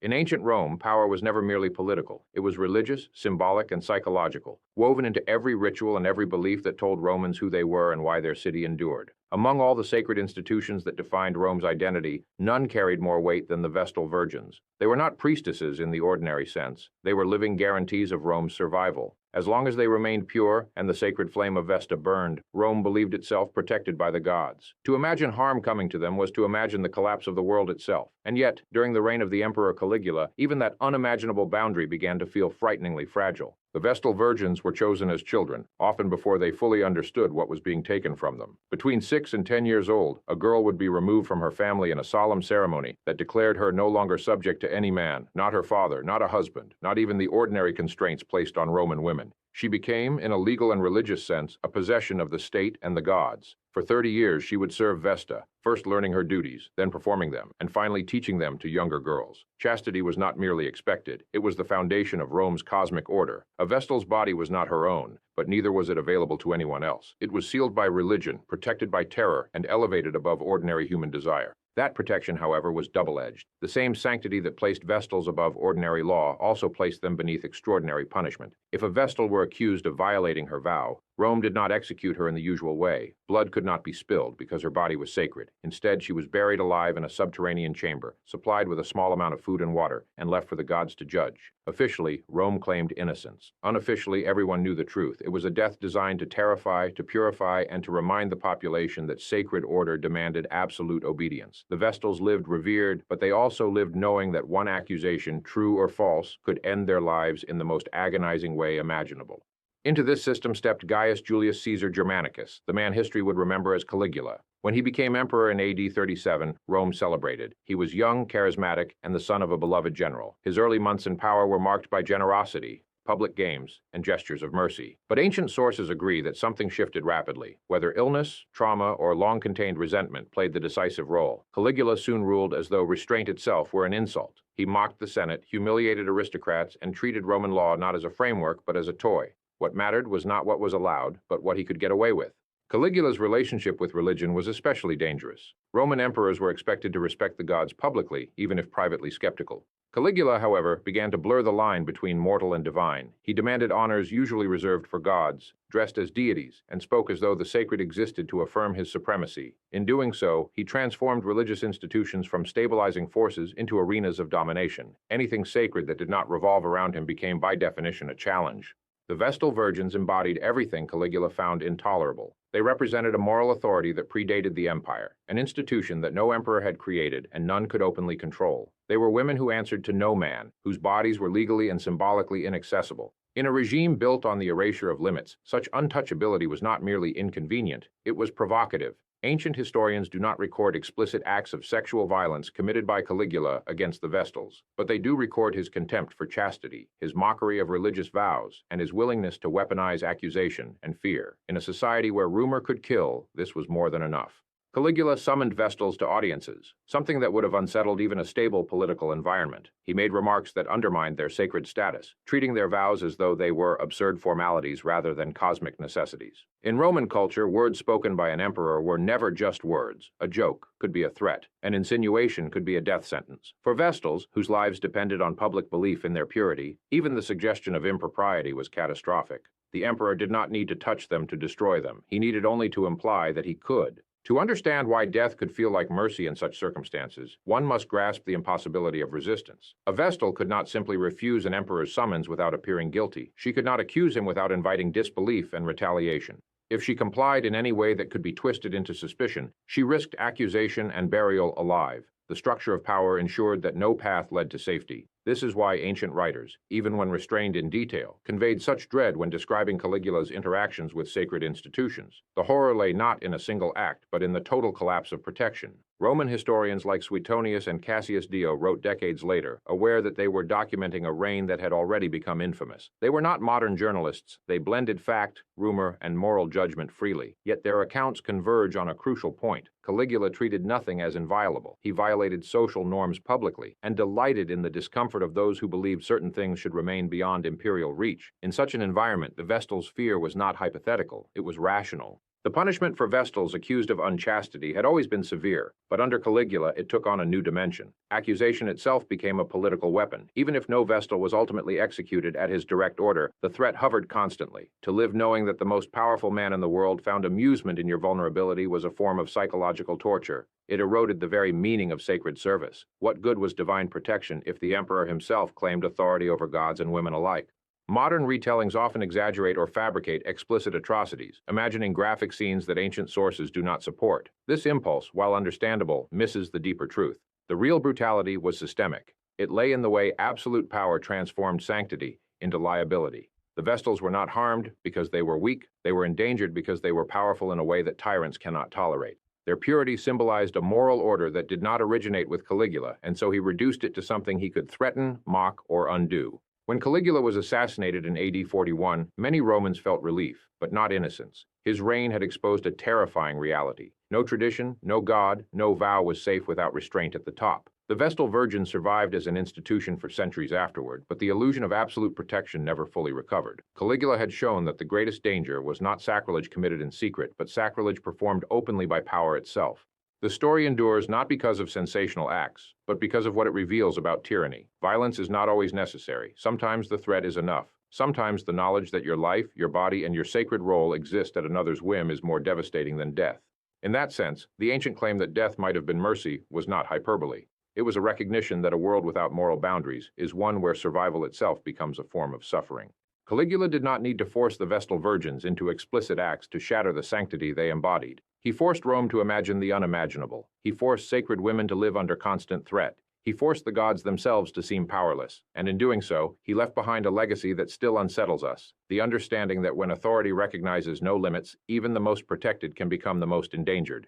In ancient Rome, power was never merely political. It was religious, symbolic, and psychological, woven into every ritual and every belief that told Romans who they were and why their city endured. Among all the sacred institutions that defined Rome's identity, none carried more weight than the Vestal Virgins. They were not priestesses in the ordinary sense. They were living guarantees of Rome's survival. As long as they remained pure and the sacred flame of Vesta burned, Rome believed itself protected by the gods. To imagine harm coming to them was to imagine the collapse of the world itself. And yet, during the reign of the Emperor Caligula, even that unimaginable boundary began to feel frighteningly fragile. The Vestal Virgins were chosen as children, often before they fully understood what was being taken from them. Between 6 and 10 years old, a girl would be removed from her family in a solemn ceremony that declared her no longer subject to any man, not her father, not a husband, not even the ordinary constraints placed on Roman women. She became, in a legal and religious sense, a possession of the state and the gods. For 30 years she would serve Vesta, first learning her duties, then performing them, and finally teaching them to younger girls. Chastity was not merely expected, it was the foundation of Rome's cosmic order. A Vestal's body was not her own, but neither was it available to anyone else. It was sealed by religion, protected by terror, and elevated above ordinary human desire. That protection, however, was double-edged. The same sanctity that placed Vestals above ordinary law also placed them beneath extraordinary punishment. If a Vestal were accused of violating her vow, Rome did not execute her in the usual way. Blood could not be spilled because her body was sacred. Instead, she was buried alive in a subterranean chamber, supplied with a small amount of food and water, and left for the gods to judge. Officially, Rome claimed innocence. Unofficially, everyone knew the truth. It was a death designed to terrify, to purify, and to remind the population that sacred order demanded absolute obedience. The Vestals lived revered, but they also lived knowing that one accusation, true or false, could end their lives in the most agonizing way imaginable. Into this system stepped Gaius Julius Caesar Germanicus, the man history would remember as Caligula. When he became emperor in AD 37, Rome celebrated. He was young, charismatic, and the son of a beloved general. His early months in power were marked by generosity, public games, and gestures of mercy. But ancient sources agree that something shifted rapidly. Whether illness, trauma, or long-contained resentment played the decisive role, Caligula soon ruled as though restraint itself were an insult. He mocked the Senate, humiliated aristocrats, and treated Roman law not as a framework but as a toy. What mattered was not what was allowed, but what he could get away with. Caligula's relationship with religion was especially dangerous. Roman emperors were expected to respect the gods publicly, even if privately skeptical. Caligula, however, began to blur the line between mortal and divine. He demanded honors usually reserved for gods, dressed as deities, and spoke as though the sacred existed to affirm his supremacy. In doing so, he transformed religious institutions from stabilizing forces into arenas of domination. Anything sacred that did not revolve around him became by definition a challenge. The Vestal Virgins embodied everything Caligula found intolerable. They represented a moral authority that predated the empire, an institution that no emperor had created and none could openly control. They were women who answered to no man, whose bodies were legally and symbolically inaccessible. In a regime built on the erasure of limits, such untouchability was not merely inconvenient, it was provocative. Ancient historians do not record explicit acts of sexual violence committed by Caligula against the Vestals, but they do record his contempt for chastity, his mockery of religious vows, and his willingness to weaponize accusation and fear. In a society where rumor could kill, this was more than enough. Caligula summoned Vestals to audiences, something that would have unsettled even a stable political environment. He made remarks that undermined their sacred status, treating their vows as though they were absurd formalities rather than cosmic necessities. In Roman culture, words spoken by an emperor were never just words. A joke could be a threat. An insinuation could be a death sentence. For Vestals, whose lives depended on public belief in their purity, even the suggestion of impropriety was catastrophic. The emperor did not need to touch them to destroy them. He needed only to imply that he could. To understand why death could feel like mercy in such circumstances, one must grasp the impossibility of resistance. A Vestal could not simply refuse an emperor's summons without appearing guilty. She could not accuse him without inviting disbelief and retaliation. If she complied in any way that could be twisted into suspicion, she risked accusation and burial alive. The structure of power ensured that no path led to safety. This is why ancient writers, even when restrained in detail, conveyed such dread when describing Caligula's interactions with sacred institutions. The horror lay not in a single act, but in the total collapse of protection. Roman historians like Suetonius and Cassius Dio wrote decades later, aware that they were documenting a reign that had already become infamous. They were not modern journalists. They blended fact, rumor, and moral judgment freely. Yet their accounts converge on a crucial point. Caligula treated nothing as inviolable. He violated social norms publicly and delighted in the discomfort of those who believed certain things should remain beyond imperial reach. In such an environment, the Vestal's fear was not hypothetical. It was rational. The punishment for Vestals accused of unchastity had always been severe, but under Caligula it took on a new dimension. Accusation itself became a political weapon. Even if no Vestal was ultimately executed at his direct order, the threat hovered constantly. To live knowing that the most powerful man in the world found amusement in your vulnerability was a form of psychological torture. It eroded the very meaning of sacred service. What good was divine protection if the emperor himself claimed authority over gods and women alike? Modern retellings often exaggerate or fabricate explicit atrocities, imagining graphic scenes that ancient sources do not support. This impulse, while understandable, misses the deeper truth. The real brutality was systemic. It lay in the way absolute power transformed sanctity into liability. The Vestals were not harmed because they were weak, they were endangered because they were powerful in a way that tyrants cannot tolerate. Their purity symbolized a moral order that did not originate with Caligula, and so he reduced it to something he could threaten, mock, or undo. When Caligula was assassinated in AD 41, many Romans felt relief, but not innocence. His reign had exposed a terrifying reality. No tradition, no god, no vow was safe without restraint at the top. The Vestal Virgins survived as an institution for centuries afterward, but the illusion of absolute protection never fully recovered. Caligula had shown that the greatest danger was not sacrilege committed in secret, but sacrilege performed openly by power itself. The story endures not because of sensational acts, but because of what it reveals about tyranny. Violence is not always necessary. Sometimes the threat is enough. Sometimes the knowledge that your life, your body, and your sacred role exist at another's whim is more devastating than death. In that sense, the ancient claim that death might have been mercy was not hyperbole. It was a recognition that a world without moral boundaries is one where survival itself becomes a form of suffering. Caligula did not need to force the Vestal Virgins into explicit acts to shatter the sanctity they embodied. He forced Rome to imagine the unimaginable. He forced sacred women to live under constant threat. He forced the gods themselves to seem powerless, and in doing so, he left behind a legacy that still unsettles us, the understanding that when authority recognizes no limits, even the most protected can become the most endangered.